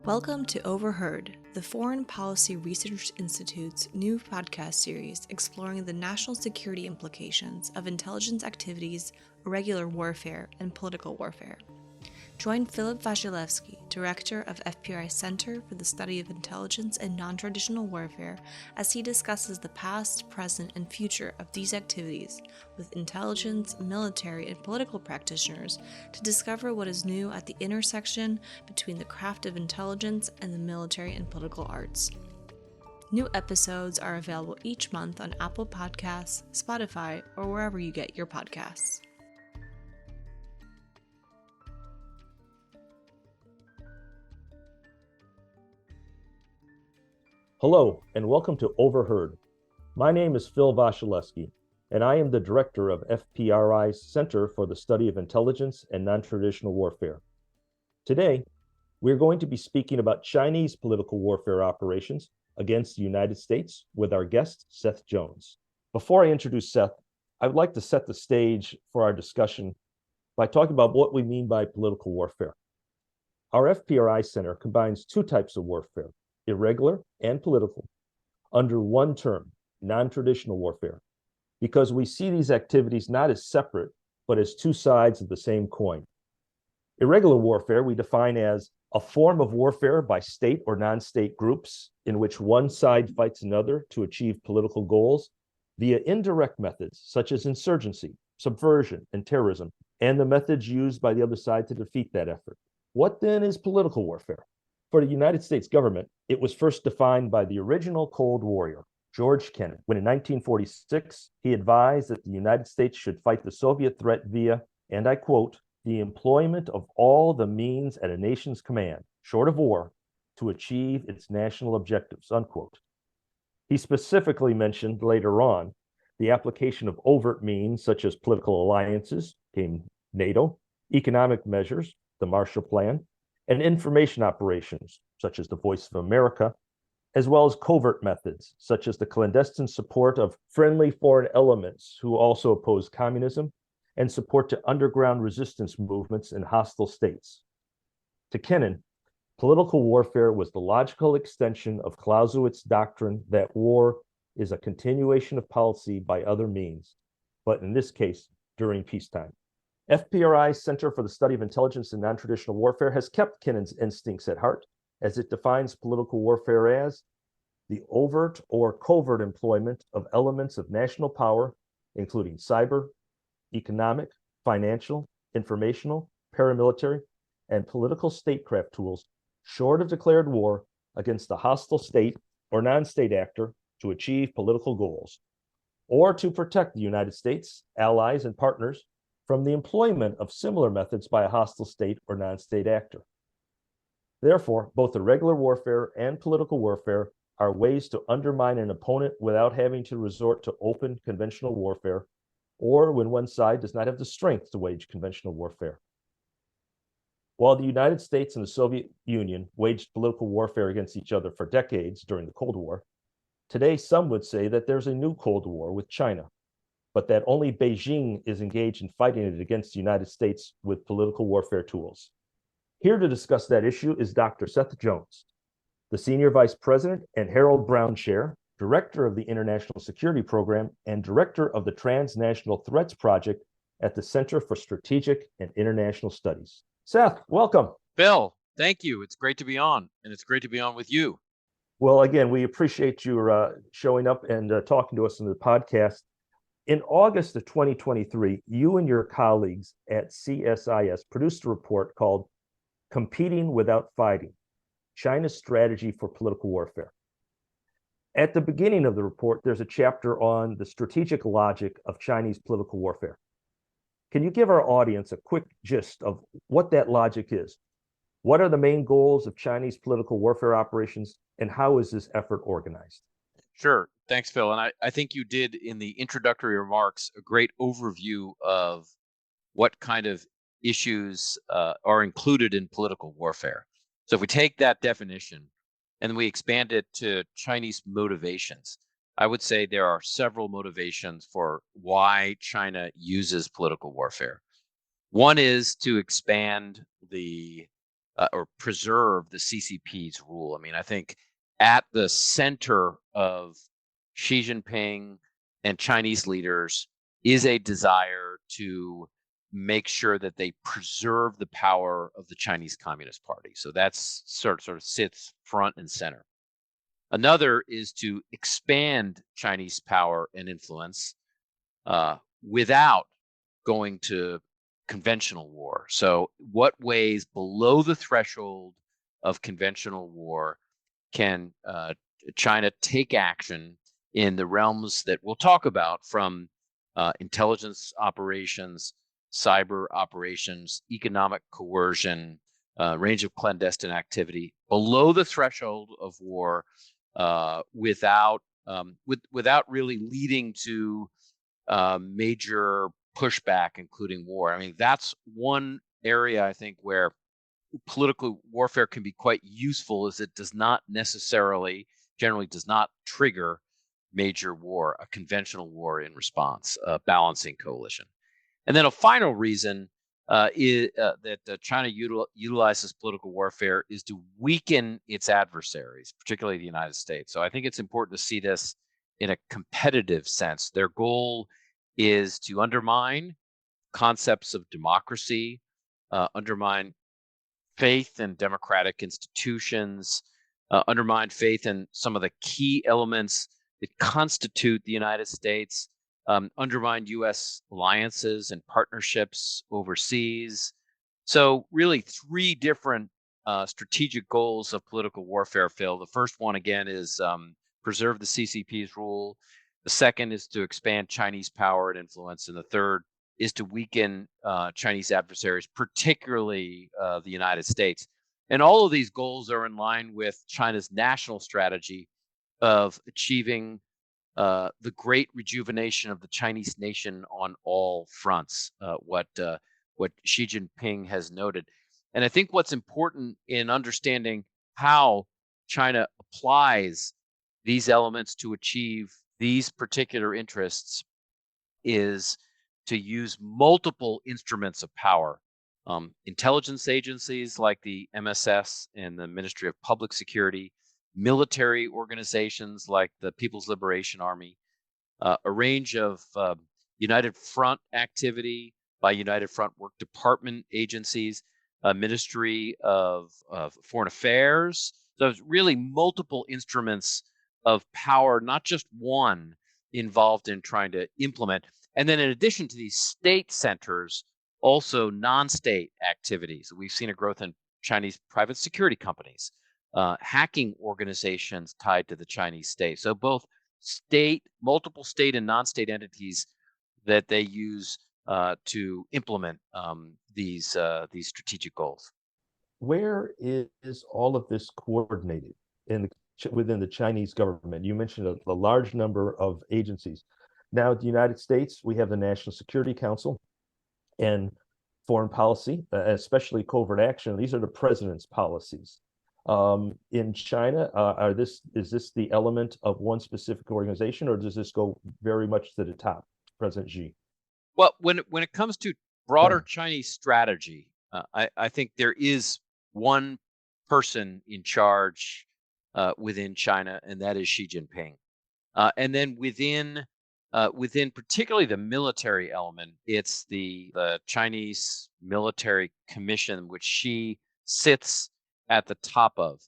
Welcome to Overheard, the Foreign Policy Research Institute's new podcast series exploring the national security implications of intelligence activities, irregular warfare, and political warfare. Join Philip Wasilewski, Director of FPRI Center for the Study of Intelligence and Non-Traditional Warfare, as he discusses the past, present, and future of these activities with intelligence, military, and political practitioners to discover what is new at the intersection between the craft of intelligence and the military and political arts. New episodes are available each month on Apple Podcasts, Spotify, or wherever you get your podcasts. Hello, and welcome to Overheard. My name is Phil Wasilewski, and I am the director of FPRI's Center for the Study of Intelligence and Non-Traditional Warfare. Today, we're going to be speaking about Chinese political warfare operations against the United States with our guest, Seth Jones. Before I introduce Seth, I would like to set the stage for our discussion by talking about what we mean by political warfare. Our FPRI Center combines two types of warfare, irregular and political, under one term, non-traditional warfare, because we see these activities not as separate, but as two sides of the same coin. Irregular warfare we define as a form of warfare by state or non-state groups in which one side fights another to achieve political goals via indirect methods such as insurgency, subversion, and terrorism, and the methods used by the other side to defeat that effort. What then is political warfare? For the United States government, it was first defined by the original Cold Warrior, George Kennan, when in 1946, he advised that the United States should fight the Soviet threat via, and I quote, the employment of all the means at a nation's command, short of war, to achieve its national objectives, unquote. He specifically mentioned later on the application of overt means such as political alliances, came NATO, economic measures, the Marshall Plan, and information operations, such as the Voice of America, as well as covert methods, such as the clandestine support of friendly foreign elements who also oppose communism and support to underground resistance movements in hostile states. To Kennan, political warfare was the logical extension of Clausewitz's doctrine that war is a continuation of policy by other means, but in this case, during peacetime. FPRI's Center for the Study of Intelligence and Non-Traditional Warfare has kept Kennan's instincts at heart, as it defines political warfare as the overt or covert employment of elements of national power, including cyber, economic, financial, informational, paramilitary, and political statecraft tools, short of declared war, against a hostile state or non-state actor to achieve political goals, or to protect the United States, allies, and partners from the employment of similar methods by a hostile state or non-state actor. Therefore, both irregular warfare and political warfare are ways to undermine an opponent without having to resort to open conventional warfare, or when one side does not have the strength to wage conventional warfare. While the United States and the Soviet Union waged political warfare against each other for decades during the Cold War, today some would say that there's a new Cold War with China, but that only Beijing is engaged in fighting it against the United States with political warfare tools. Here to discuss that issue is Dr. Seth Jones, the Senior Vice President and Harold Brown Chair, Director of the International Security Program, and Director of the Transnational Threats Project at the Center for Strategic and International Studies. Seth, welcome. Bill, thank you. It's great to be on, and it's great to be on with you. Well, again, we appreciate you showing up and talking to us in the podcast. In August of 2023, you and your colleagues at CSIS produced a report called Competing Without Fighting, China's Strategy for Political Warfare. At the beginning of the report, there's a chapter on the strategic logic of Chinese political warfare. Can you give our audience a quick gist of what that logic is? What are the main goals of Chinese political warfare operations, and how is this effort organized? Sure. Thanks, Phil. And I think you did in the introductory remarks a great overview of what kind of issues are included in political warfare. So if we take that definition and we expand it to Chinese motivations, I would say there are several motivations for why China uses political warfare. One is to expand the or preserve the CCP's rule. I mean, I think at the center of Xi Jinping and Chinese leaders is a desire to make sure that they preserve the power of the Chinese Communist Party. So that's sort of sits front and center. Another is to expand Chinese power and influence without going to conventional war. So, what ways below the threshold of conventional war can China take action in the realms that we'll talk about, from intelligence operations, cyber operations, economic coercion, range of clandestine activity below the threshold of war, without really leading to major pushback, including war. I mean, that's one area I think where political warfare can be quite useful, is it does not necessarily, generally does not trigger major war, a conventional war in response, a balancing coalition. And then a final reason is that China utilizes political warfare is to weaken its adversaries, particularly the United States. So I think it's important to see this in a competitive sense. Their goal is to undermine concepts of democracy, undermine faith in democratic institutions, undermine faith in some of the key elements that constitute the United States, undermine U.S. alliances and partnerships overseas. So really three different strategic goals of political warfare, Phil. The first one, again, is preserve the CCP's rule. The second is to expand Chinese power and influence. And the third is to weaken Chinese adversaries, particularly the United States. And all of these goals are in line with China's national strategy of achieving the great rejuvenation of the Chinese nation on all fronts, what Xi Jinping has noted. And I think what's important in understanding how China applies these elements to achieve these particular interests is to use multiple instruments of power. Intelligence agencies like the MSS and the Ministry of Public Security, military organizations like the People's Liberation Army, a range of United Front activity by United Front Work Department agencies, Ministry of Foreign Affairs. So it's really multiple instruments of power, not just one, involved in trying to implement. And then in addition to these state centers, also non-state activities. We've seen a growth in Chinese private security companies, hacking organizations tied to the Chinese state. So both multiple state and non-state entities that they use to implement these strategic goals. Where is all of this coordinated within the Chinese government? You mentioned a large number of agencies. Now, in the United States, we have the National Security Council and foreign policy, especially covert action. These are the president's policies. In China, is this the element of one specific organization, or does this go very much to the top, President Xi? Well, when it comes to broader Chinese strategy, I think there is one person in charge within China, and that is Xi Jinping. And then within particularly the military element, it's the Chinese Military Commission, which Xi sits at the top of.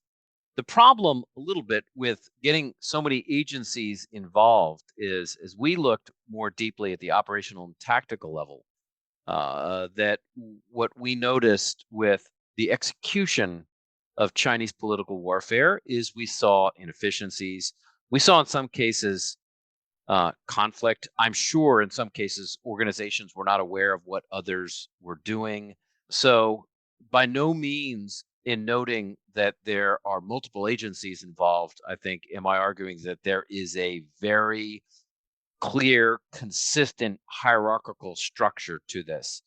The problem a little bit with getting so many agencies involved is, as we looked more deeply at the operational and tactical level, that what we noticed with the execution of Chinese political warfare is we saw inefficiencies. We saw in some cases conflict. I'm sure in some cases organizations were not aware of what others were doing. So by no means, in noting that there are multiple agencies involved, I think, am I arguing that there is a very clear, consistent hierarchical structure to this.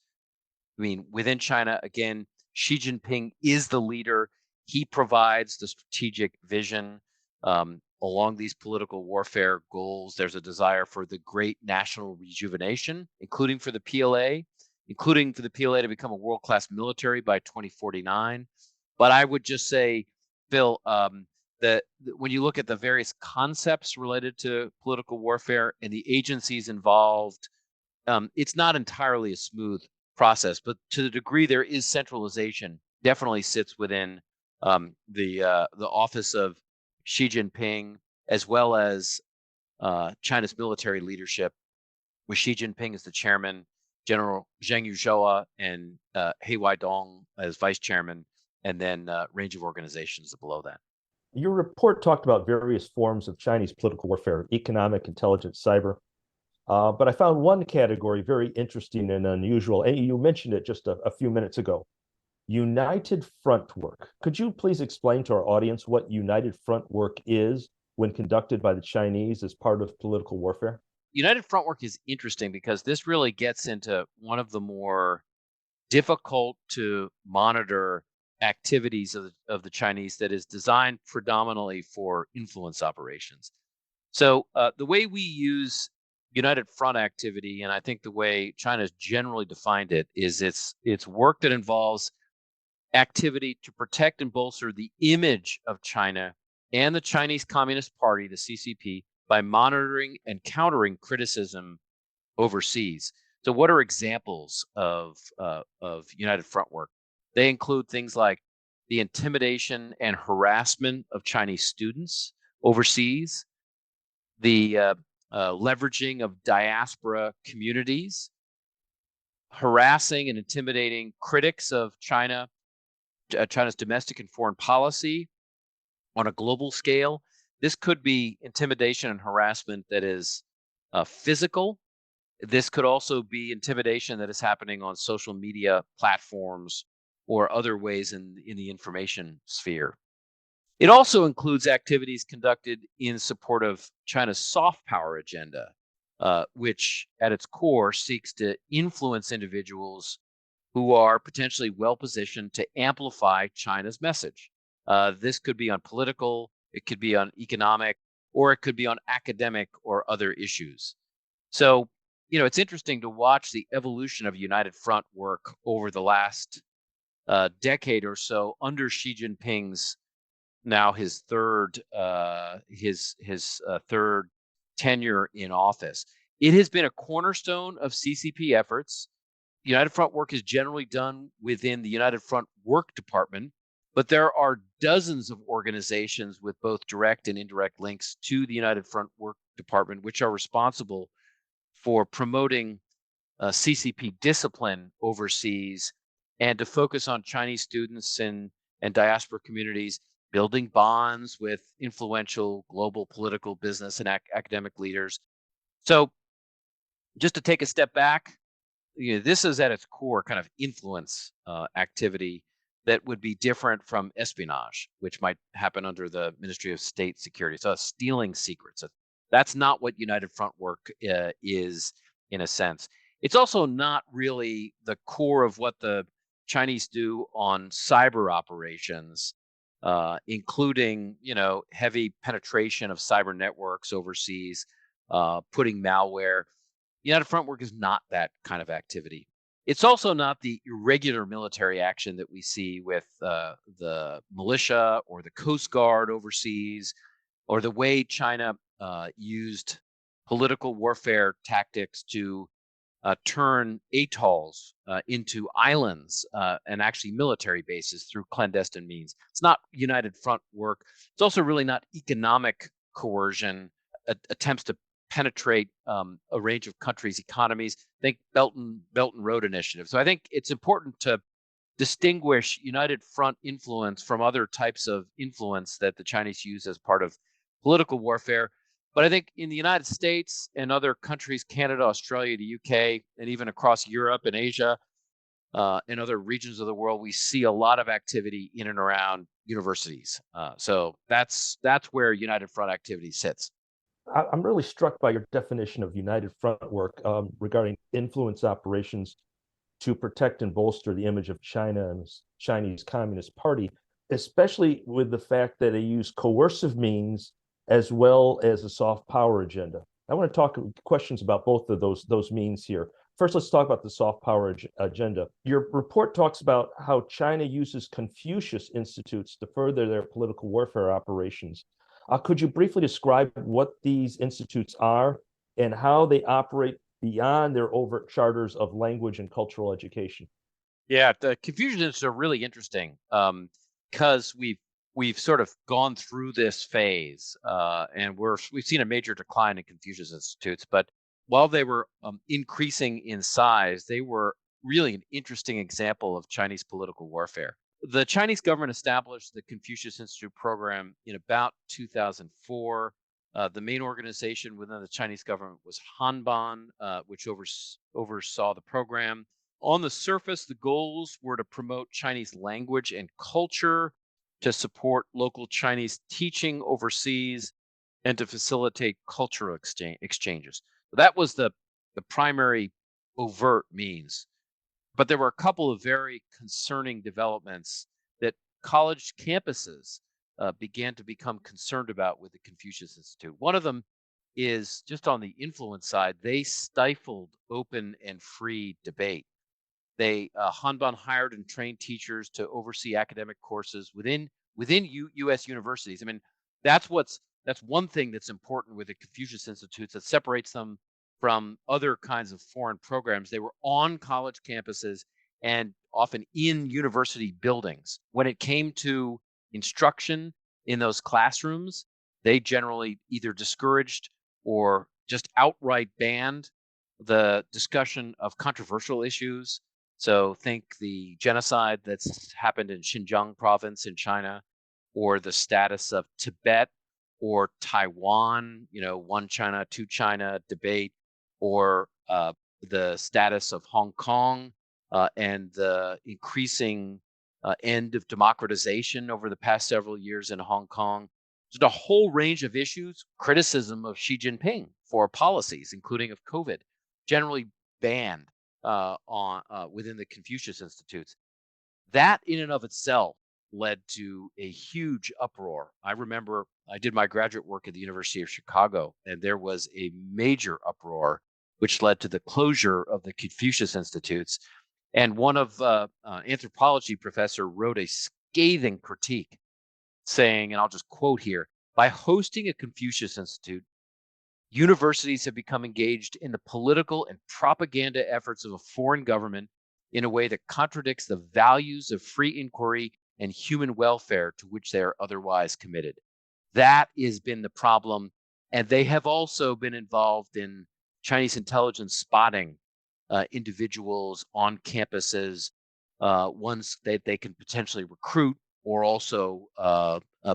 I mean, within China, again, Xi Jinping is the leader. He provides the strategic vision along these political warfare goals. There's a desire for the great national rejuvenation, including for the PLA to become a world-class military by 2049. But I would just say, Phil, that when you look at the various concepts related to political warfare and the agencies involved, it's not entirely a smooth process, but to the degree there is centralization, definitely sits within the office of Xi Jinping, as well as China's military leadership, with Xi Jinping as the chairman, General Zheng Yuzhou and He Weidong as vice chairman, and then range of organizations below that. Your report talked about various forms of Chinese political warfare: economic, intelligence, cyber. But I found one category very interesting and unusual, and you mentioned it just a few minutes ago: united front work. Could you please explain to our audience what united front work is when conducted by the Chinese as part of political warfare? United front work is interesting because this really gets into one of the more difficult to monitor activities of the Chinese that is designed predominantly for influence operations. So the way we use United Front activity, and I think the way China has generally defined it, is it's work that involves activity to protect and bolster the image of China and the Chinese Communist Party, the CCP, by monitoring and countering criticism overseas. So, what are examples of United Front work? They include things like the intimidation and harassment of Chinese students overseas, the leveraging of diaspora communities, harassing and intimidating critics of China's domestic and foreign policy on a global scale. This could be intimidation and harassment that is physical. This could also be intimidation that is happening on social media platforms or other ways in the information sphere. It also includes activities conducted in support of China's soft power agenda, which at its core seeks to influence individuals who are potentially well positioned to amplify China's message. This could be on political, it could be on economic, or it could be on academic or other issues. So, it's interesting to watch the evolution of United Front work over the last decade or so under Xi Jinping's now his third third tenure in office. It has been a cornerstone of CCP efforts. United Front work is generally done within the United Front Work Department, but there are dozens of organizations with both direct and indirect links to the United Front Work Department, which are responsible for promoting CCP discipline overseas and to focus on Chinese students and diaspora communities, building bonds with influential global political, business, and academic leaders. So just to take a step back, this is at its core kind of influence activity that would be different from espionage, which might happen under the Ministry of State Security. So stealing secrets. That's not what United Front work is, in a sense. It's also not really the core of what the Chinese do on cyber operations, including heavy penetration of cyber networks overseas, putting malware. United Front work is not that kind of activity. It's also not the irregular military action that we see with the militia or the Coast Guard overseas, or the way China used political warfare tactics to turn atolls into islands and actually military bases through clandestine means. It's not United Front work. It's also really not economic coercion, attempts to penetrate a range of countries' economies. Think Belt and Road Initiative. So I think it's important to distinguish United Front influence from other types of influence that the Chinese use as part of political warfare. But I think in the United States and other countries, Canada, Australia, the UK, and even across Europe and Asia and other regions of the world, we see a lot of activity in and around universities. So that's where United Front activity sits. I'm really struck by your definition of United Front work regarding influence operations to protect and bolster the image of China and the Chinese Communist Party, especially with the fact that they use coercive means as well as a soft power agenda. I want to talk questions about both of those means here. First, let's talk about the soft power agenda. Your report talks about how China uses Confucius institutes to further their political warfare operations. Could you briefly describe what these institutes are and how they operate beyond their overt charters of language and cultural education? Yeah, the Confucianists are really interesting because we've sort of gone through this phase, and we've seen a major decline in Confucius institutes. But while they were increasing in size, they were really an interesting example of Chinese political warfare. The Chinese government established the Confucius Institute program in about 2004. The main organization within the Chinese government was Hanban, which oversaw the program. On the surface, the goals were to promote Chinese language and culture, to support local Chinese teaching overseas, and to facilitate cultural exchanges. That was the primary overt means. But there were a couple of very concerning developments that college campuses began to become concerned about with the Confucius Institute. One of them is just on the influence side, they stifled open and free debate. Hanban hired and trained teachers to oversee academic courses within U.S. universities. I mean, that's one thing that's important with the Confucius Institutes that separates them from other kinds of foreign programs. They were on college campuses and often in university buildings. When it came to instruction in those classrooms, they generally either discouraged or just outright banned the discussion of controversial issues. So think the genocide that's happened in Xinjiang province in China, or the status of Tibet or Taiwan, one China, two China debate, or the status of Hong Kong and the increasing end of democratization over the past several years in Hong Kong. Just a whole range of issues, criticism of Xi Jinping for policies, including of COVID, generally banned within the Confucius Institutes. That in and of itself led to a huge uproar. I remember I did my graduate work at the University of Chicago, and there was a major uproar, which led to the closure of the Confucius Institutes. And one of anthropology professor wrote a scathing critique saying, and I'll just quote here, by hosting a Confucius Institute, universities have become engaged in the political and propaganda efforts of a foreign government in a way that contradicts the values of free inquiry and human welfare to which they are otherwise committed. That has been the problem. And they have also been involved in Chinese intelligence spotting individuals on campuses, ones that they can potentially recruit or also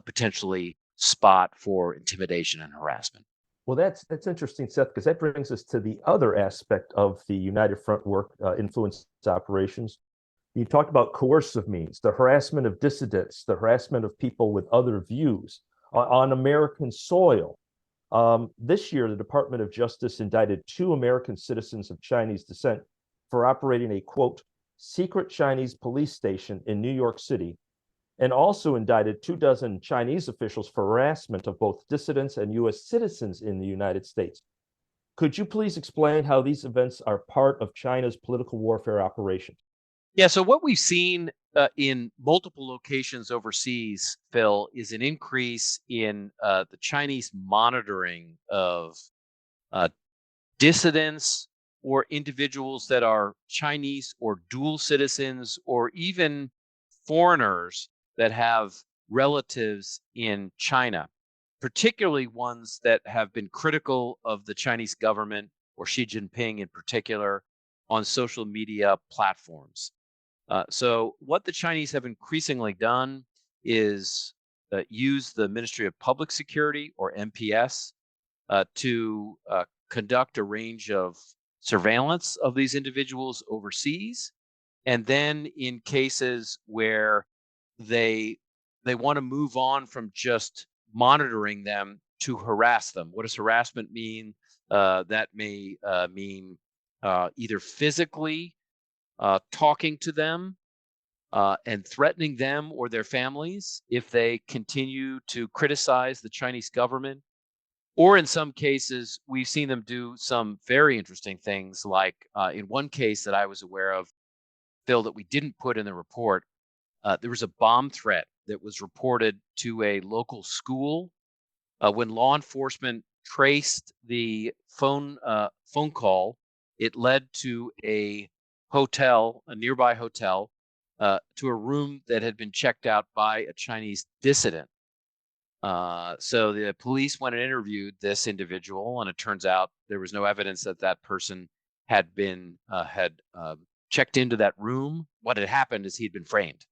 potentially spot for intimidation and harassment. Well, that's interesting, Seth, because that brings us to the other aspect of the United Front work, influence operations. You talked about coercive means, the harassment of dissidents, the harassment of people with other views on American soil. This year, the Department of Justice indicted 2 American citizens of Chinese descent for operating a, quote, secret Chinese police station in New York City, and also indicted 24 Chinese officials for harassment of both dissidents and U.S. citizens in the United States. Could you please explain how these events are part of China's political warfare operation? Yeah, so what we've seen in multiple locations overseas, Phil, is an increase in the Chinese monitoring of dissidents or individuals that are Chinese or dual citizens, or even foreigners that have relatives in China, particularly ones that have been critical of the Chinese government or Xi Jinping in particular on social media platforms. So what the Chinese have increasingly done is use the Ministry of Public Security, or MPS, to conduct a range of surveillance of these individuals overseas. And then in cases where they want to move on from just monitoring them to harass them. What does harassment mean? That may mean either physically talking to them and threatening them or their families if they continue to criticize the Chinese government, Or in some cases, we've seen them do some very interesting things, like in one case that I was aware of, Phil, that we didn't put in the report. There was a bomb threat that was reported to a local school. When law enforcement traced the phone call, it led to a hotel, a nearby hotel, to a room that had been checked out by a Chinese dissident. So the police went and interviewed this individual, and it turns out there was no evidence that that person had been checked into that room. What had happened is he'd been framed,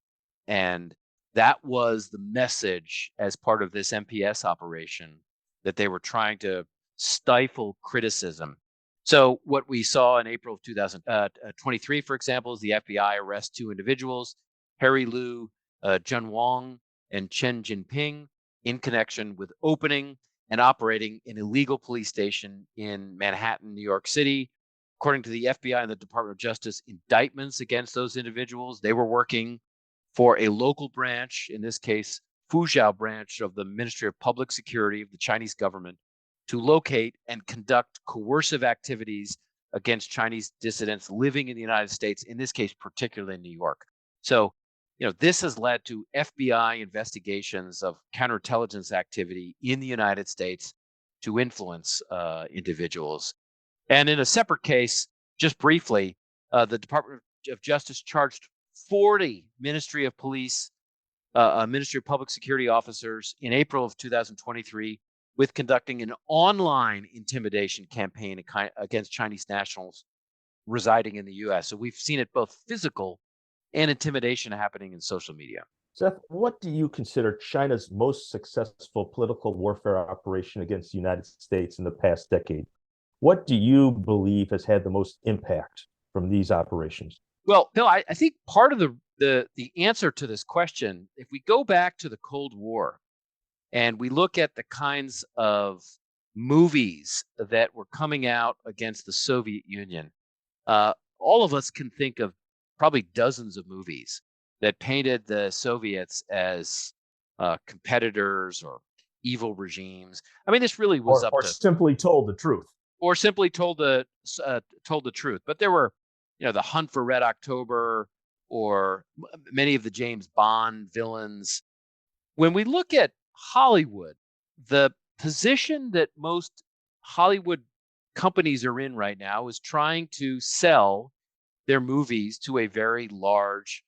and that was the message as part of this MPS operation, that they were trying to stifle criticism. So what we saw in April of 2023, for example, is the FBI arrest two individuals, Harry Liu, Jun Wang, and Chen Jinping, in connection with opening and operating an illegal police station in Manhattan, New York City. According to the FBI and the Department of Justice, indictments against those individuals, they were working for a local branch, in this case, Fuzhou branch of the Ministry of Public Security of the Chinese government, to locate and conduct coercive activities against Chinese dissidents living in the United States, in this case, particularly in New York. So, this has led to FBI investigations of counterintelligence activity in the United States to influence individuals. And in a separate case, just briefly, the Department of Justice charged 40 Ministry of Public Security officers in April of 2023 with conducting an online intimidation campaign against Chinese nationals residing in the U.S. So we've seen it both physical and intimidation happening in social media. Seth, what do you consider China's most successful political warfare operation against the United States in the past decade? What do you believe has had the most impact from these operations? Well, Bill, I think part of the answer to this question, if we go back to the Cold War and we look at the kinds of movies that were coming out against the Soviet Union, all of us can think of probably dozens of movies that painted the Soviets as competitors or evil regimes. I mean, this really was or simply told the truth. Or simply told the truth. But there were, the Hunt for Red October, or many of the James Bond villains. When we look at Hollywood, the position that most Hollywood companies are in right now is trying to sell their movies to a very large,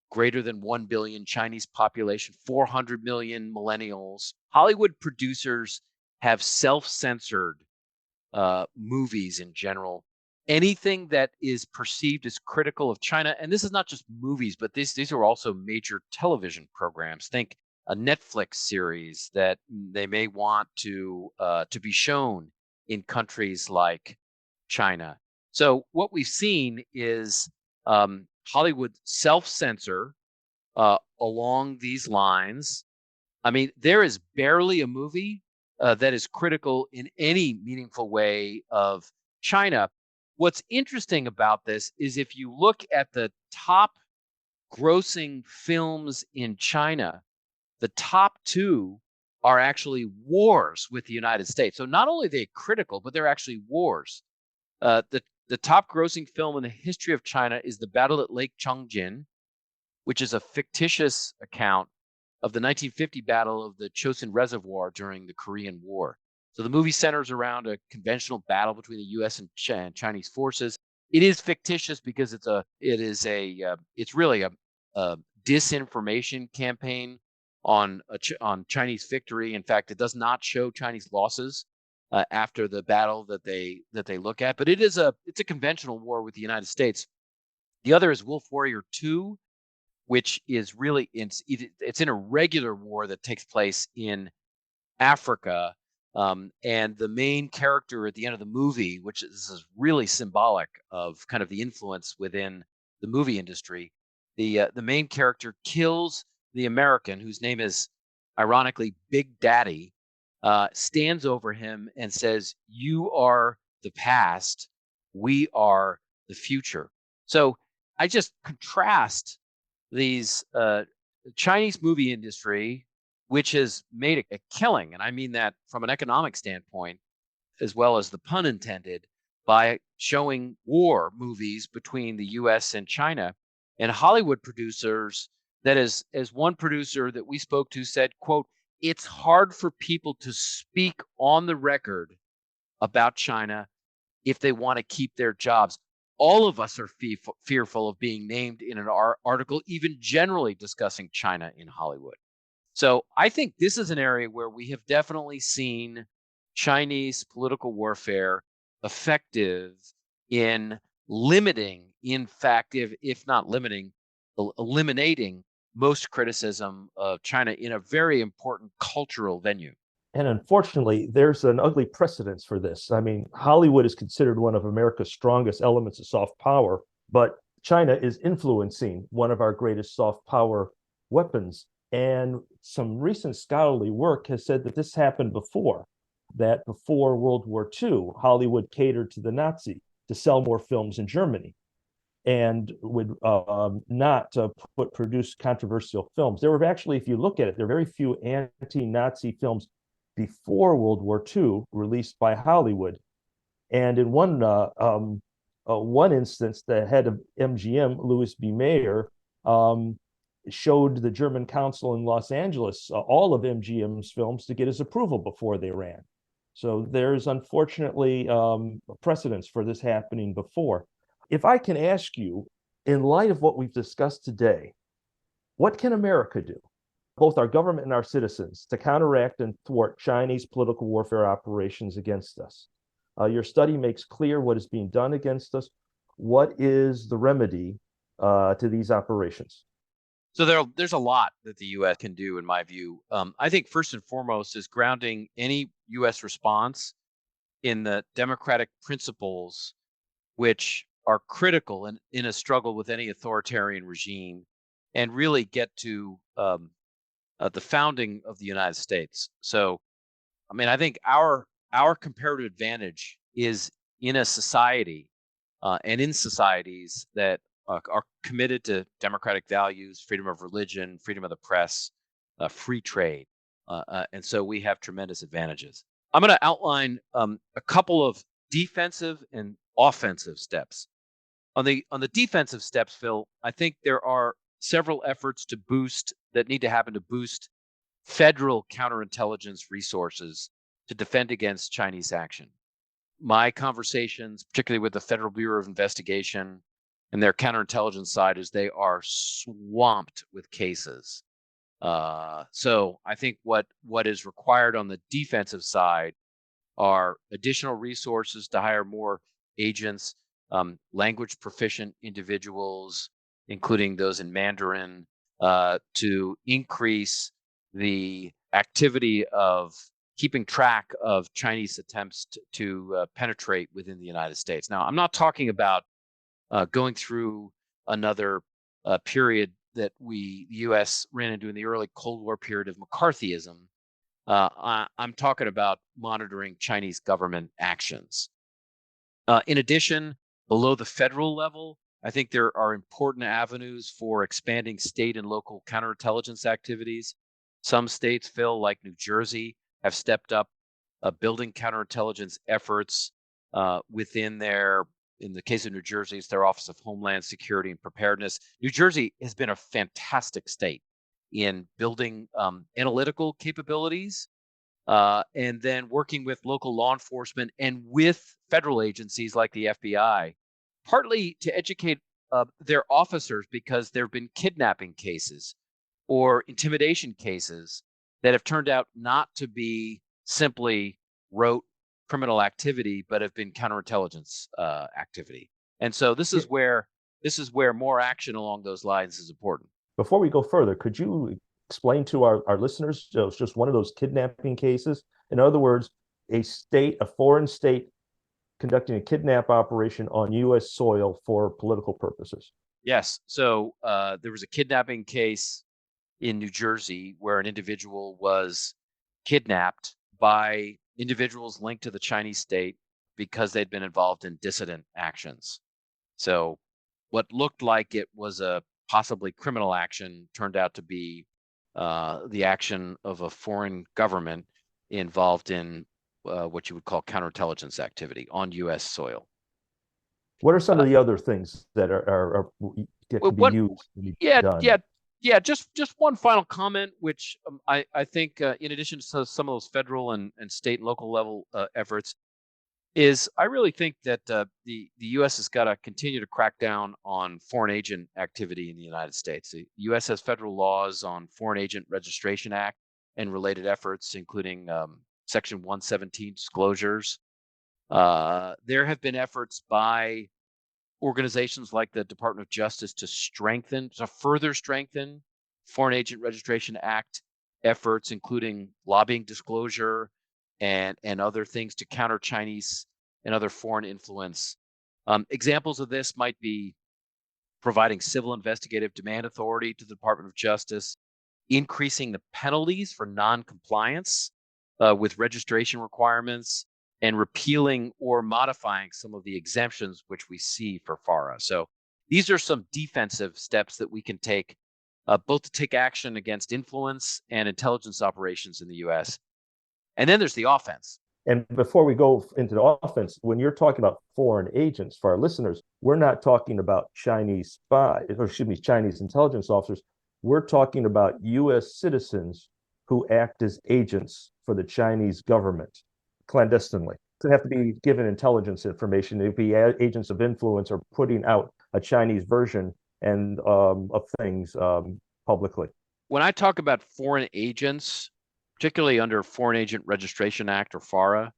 greater than 1 billion Chinese population, 400 million millennials. Hollywood producers have self-censored movies in general. Anything that is perceived as critical of China, and this is not just movies, but these are also major television programs. Think a Netflix series that they may want to be shown in countries like China. So what we've seen is Hollywood self-censor along these lines. I mean, there is barely a movie that is critical in any meaningful way of China. What's interesting about this is if you look at the top grossing films in China, the top two are actually wars with the United States. So not only are they critical, but they're actually wars. The top grossing film in the history of China is The Battle at Lake Changjin, which is a fictitious account of the 1950 battle of the Chosin Reservoir during the Korean War. So the movie centers around a conventional battle between the U.S. and Chinese forces. It is fictitious because it's really a disinformation campaign on Chinese victory. In fact, it does not show Chinese losses after the battle that they look at. But it's a conventional war with the United States. The other is Wolf Warrior 2, which is really it's in a regular war that takes place in Africa. And the main character at the end of the movie, which is really symbolic of kind of the influence within the movie industry, the main character kills the American, whose name is ironically Big Daddy, stands over him and says, "You are the past, we are the future." So I just contrast these Chinese movie industry which has made a killing. And I mean that from an economic standpoint, as well as the pun intended, by showing war movies between the US and China. And Hollywood producers, that is, as one producer that we spoke to said, quote, it's hard for people to speak on the record about China if they want to keep their jobs. All of us are fearful of being named in an article, even generally discussing China in Hollywood. So I think this is an area where we have definitely seen Chinese political warfare effective in limiting, in fact, if not limiting, eliminating most criticism of China in a very important cultural venue. And unfortunately, there's an ugly precedence for this. I mean, Hollywood is considered one of America's strongest elements of soft power, but China is influencing one of our greatest soft power weapons. And some recent scholarly work has said that this happened before, that before World War II, Hollywood catered to the Nazi to sell more films in Germany and would not produce controversial films. There were actually, if you look at it, there are very few anti-Nazi films before World War II released by Hollywood. And in one instance, the head of MGM, Louis B. Mayer, showed the German consul in Los Angeles all of MGM's films to get his approval before they ran. So there's unfortunately precedence for this happening before. If I can ask you, in light of what we've discussed today, what can America do, both our government and our citizens, to counteract and thwart Chinese political warfare operations against us? Your study makes clear what is being done against us. What is the remedy to these operations? So there's a lot that the U.S. can do, in my view. I think first and foremost is grounding any U.S. response in the democratic principles which are critical in a struggle with any authoritarian regime, and really get to the founding of the United States. So, I mean, I think our comparative advantage is in a society and in societies that are committed to democratic values, freedom of religion, freedom of the press, free trade. And so we have tremendous advantages. I'm going to outline a couple of defensive and offensive steps. On the defensive steps, Phil, I think there are several efforts that need to happen to boost federal counterintelligence resources to defend against Chinese action. My conversations, particularly with the Federal Bureau of Investigation and their counterintelligence side, is they are swamped with cases. So I think what is required on the defensive side are additional resources to hire more agents, language proficient individuals, including those in Mandarin, to increase the activity of keeping track of Chinese attempts to penetrate within the United States. Now, I'm not talking about going through another period that the U.S. ran into in the early Cold War period of McCarthyism. I'm talking about monitoring Chinese government actions. In addition, below the federal level, I think there are important avenues for expanding state and local counterintelligence activities. Some states, Phil, like New Jersey, have stepped up building counterintelligence efforts within in the case of New Jersey, it's their Office of Homeland Security and Preparedness. New Jersey has been a fantastic state in building analytical capabilities and then working with local law enforcement and with federal agencies like the FBI, partly to educate their officers, because there have been kidnapping cases or intimidation cases that have turned out not to be simply rote criminal activity, but have been counterintelligence activity. And so this is where more action along those lines is important. Before we go further, could you explain to our listeners just one of those kidnapping cases? In other words, a foreign state conducting a kidnap operation on U.S. soil for political purposes. Yes. So there was a kidnapping case in New Jersey where an individual was kidnapped by individuals linked to the Chinese state because they'd been involved in dissident actions. So what looked like it was a possibly criminal action turned out to be the action of a foreign government involved in what you would call counterintelligence activity on U.S. soil. What are some Uh, of the other things that that can be One, used to be yeah, done? yeah, yeah. Just one final comment, which I think, in addition to some of those federal and state and local level efforts, is I really think that the U.S. has got to continue to crack down on foreign agent activity in the United States. The U.S. has federal laws on Foreign Agent Registration Act and related efforts, including Section 117 disclosures. There have been efforts by organizations like the Department of Justice to further strengthen Foreign Agent Registration Act efforts, including lobbying disclosure and other things to counter Chinese and other foreign influence. Examples of this might be providing civil investigative demand authority to the Department of Justice, increasing the penalties for non-compliance with registration requirements, and repealing or modifying some of the exemptions which we see for FARA. So these are some defensive steps that we can take, both to take action against influence and intelligence operations in the U.S. And then there's the offense. And before we go into the offense, when you're talking about foreign agents, for our listeners, we're not talking about Chinese spies, or excuse me, Chinese intelligence officers. We're talking about U.S. citizens who act as agents for the Chinese government clandestinely. They have to be given intelligence information. They'd be agents of influence or putting out a Chinese version of things publicly. When I talk about foreign agents, particularly under Foreign Agent Registration Act or FARA,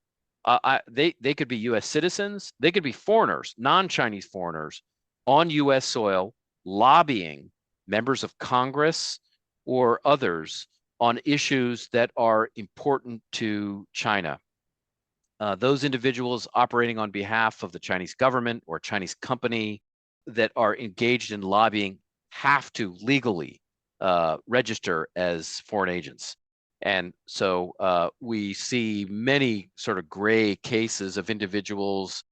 they could be U.S. citizens. They could be foreigners, non-Chinese foreigners on U.S. soil, lobbying members of Congress or others on issues that are important to China. Those individuals operating on behalf of the Chinese government or Chinese company that are engaged in lobbying have to legally register as foreign agents. And so we see many sort of gray cases of individuals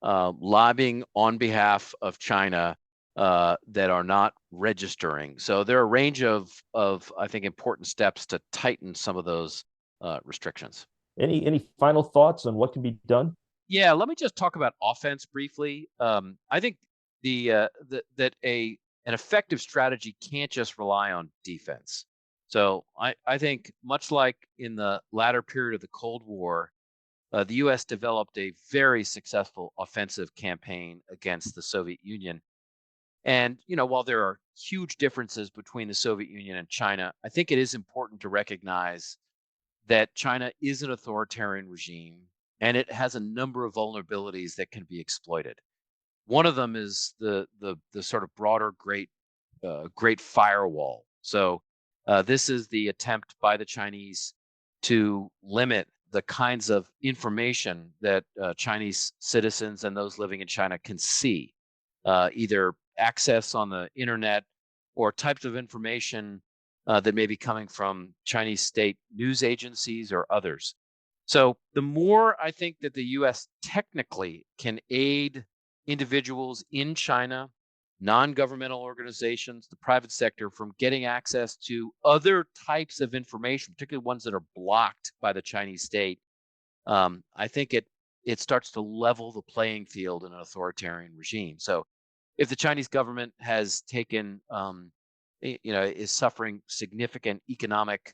lobbying on behalf of China that are not registering. So there are a range of I think, important steps to tighten some of those restrictions. Any final thoughts on what can be done? Yeah, let me just talk about offense briefly. I think that an effective strategy can't just rely on defense. So I think, much like in the latter period of the Cold War, the U.S. developed a very successful offensive campaign against the Soviet Union. And while there are huge differences between the Soviet Union and China, I think it is important to recognize that China is an authoritarian regime, and it has a number of vulnerabilities that can be exploited. One of them is the sort of broader Great Firewall. So this is the attempt by the Chinese to limit the kinds of information that Chinese citizens and those living in China can see, either access on the internet or types of information that may be coming from Chinese state news agencies or others. So the more I think that the U.S. technically can aid individuals in China, non-governmental organizations, the private sector, from getting access to other types of information, particularly ones that are blocked by the Chinese state, I think it starts to level the playing field in an authoritarian regime. So if the Chinese government has taken is suffering significant economic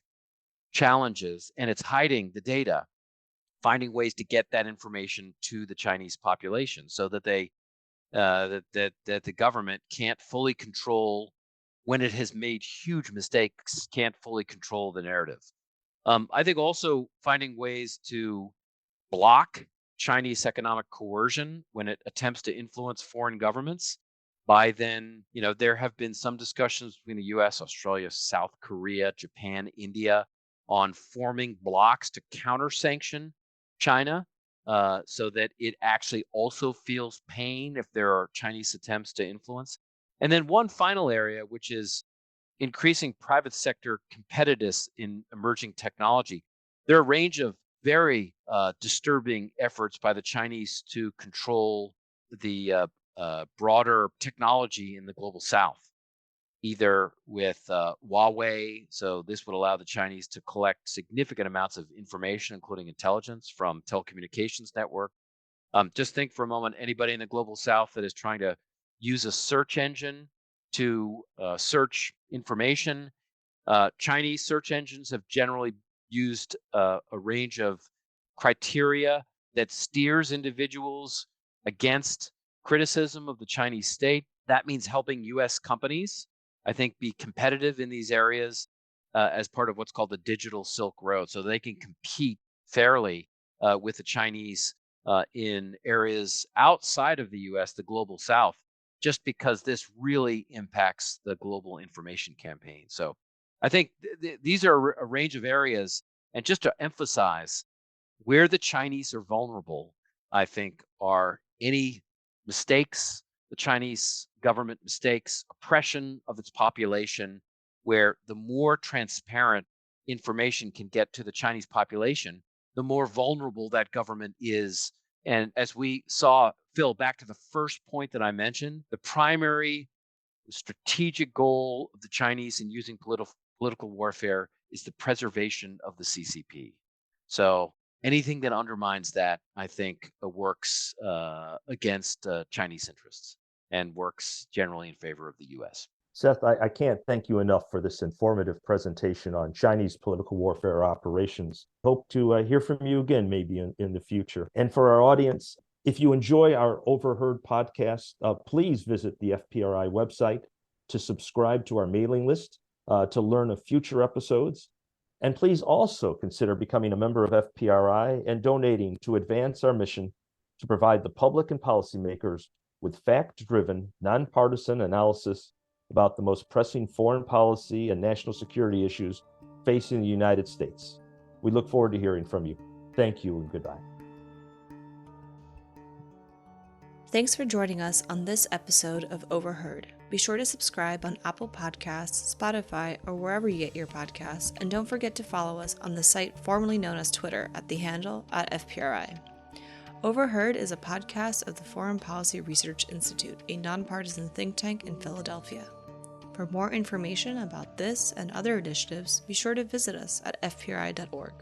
challenges and it's hiding the data, finding ways to get that information to the Chinese population so that they that the government can't fully control, when it has made huge mistakes, can't fully control the narrative. I think also finding ways to block Chinese economic coercion when it attempts to influence foreign governments. By then, there have been some discussions between the U.S., Australia, South Korea, Japan, India on forming blocs to counter-sanction China so that it actually also feels pain if there are Chinese attempts to influence. And then one final area, which is increasing private sector competitiveness in emerging technology. There are a range of very disturbing efforts by the Chinese to control the broader technology in the global South. either with Huawei. So this would allow the Chinese to collect significant amounts of information, including intelligence from telecommunications network. Just think for a moment, anybody in the global south that is trying to use a search engine to search information. Chinese search engines have generally used a range of criteria that steers individuals against criticism of the Chinese state. That means helping US companies, I think, be competitive in these areas as part of what's called the digital Silk Road, so they can compete fairly with the Chinese in areas outside of the US, the global south, just because this really impacts the global information campaign. So I think these are a range of areas. And just to emphasize, where the Chinese are vulnerable, I think, are any mistakes, the Chinese government mistakes, oppression of its population, where the more transparent information can get to the Chinese population, the more vulnerable that government is. And as we saw, Phil, back to the first point that I mentioned, the primary strategic goal of the Chinese in using political warfare is the preservation of the CCP. So anything that undermines that, I think, works against Chinese interests and works generally in favor of the U.S. Seth, I can't thank you enough for this informative presentation on Chinese political warfare operations. Hope to hear from you again, maybe in the future. And for our audience, if you enjoy our Overheard podcast, please visit the FPRI website to subscribe to our mailing list, to learn of future episodes. And please also consider becoming a member of FPRI and donating to advance our mission to provide the public and policymakers with fact-driven, nonpartisan analysis about the most pressing foreign policy and national security issues facing the United States. We look forward to hearing from you. Thank you and goodbye. Thanks for joining us on this episode of Overheard. Be sure to subscribe on Apple Podcasts, Spotify, or wherever you get your podcasts, and don't forget to follow us on the site formerly known as Twitter at the handle @FPRI. Overheard is a podcast of the Foreign Policy Research Institute, a nonpartisan think tank in Philadelphia. For more information about this and other initiatives, be sure to visit us at fpri.org.